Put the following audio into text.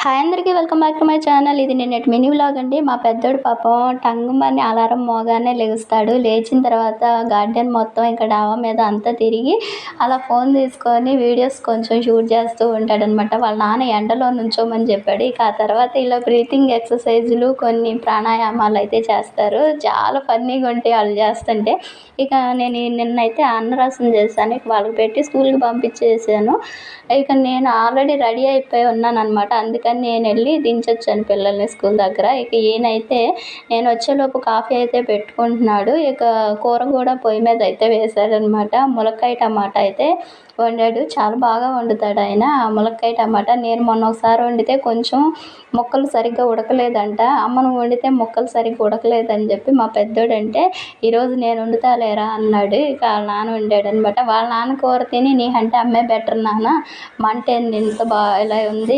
Hi అందరికీ welcome back to my channel. ఇది నిన్నటి మినీ వ్లాగ్ అండి. మా పెద్దోడు పాపం టంగుమని అలారం మోగానే లెగుస్తాడు. లేచిన తర్వాత గార్డెన్ మొత్తం ఇంకా డాబా మీద అంతా తిరిగి అలా ఫోన్ తీసుకొని వీడియోస్ కొంచెం షూట్ చేస్తూ ఉంటాడనమాట. వాళ్ళ నాన్న ఎండలో నుంచోమని చెప్పాడు. ఇక ఆ తర్వాత ఇలా బ్రీతింగ్ ఎక్సర్సైజులు కొన్ని ప్రాణాయామాలు అయితే చేస్తారు. చాలా ఫన్నీగా ఉంటాయి వాళ్ళు చేస్తుంటే. ఇక నేను నిన్నైతే అన్నరసం చేశాను. ఇక వాళ్ళకి పెట్టి స్కూల్కి పంపించేసాను. ఇక నేను ఆల్రెడీ రెడీ అయిపోయి ఉన్నాను అనమాట. అందుకని నేను వెళ్ళి దించొచ్చాను పిల్లల్ని స్కూల్ దగ్గర. ఇక ఈయనైతే నేను వచ్చేలోపు కాఫీ అయితే పెట్టుకుంటున్నాడు. ఇక కూర కూడా పొయ్యి మీద అయితే వేశాడనమాట. ములక్కాయ టమాటా అయితే వండాడు. చాలా బాగా వండుతాడు ఆయన ములక్కాయ టమాటా. నేను మొన్న ఒకసారి వండితే కొంచెం ముక్కలు సరిగ్గా ఉడకలేదంట. అమ్మ నువ్వు వండితే ముక్కలు సరిగ్గా ఉడకలేదని చెప్పి మా పెద్దోడు అంటే ఈరోజు నేను వండుతాలేరా అన్నాడు. ఇక వాళ్ళ నాన్న వండాడు అనమాట. వాళ్ళ నాన్న కూర తిని నీకంటే అమ్మే బెటర్ నాన్న, మంట ఏంది ఇంత ఇలా ఉంది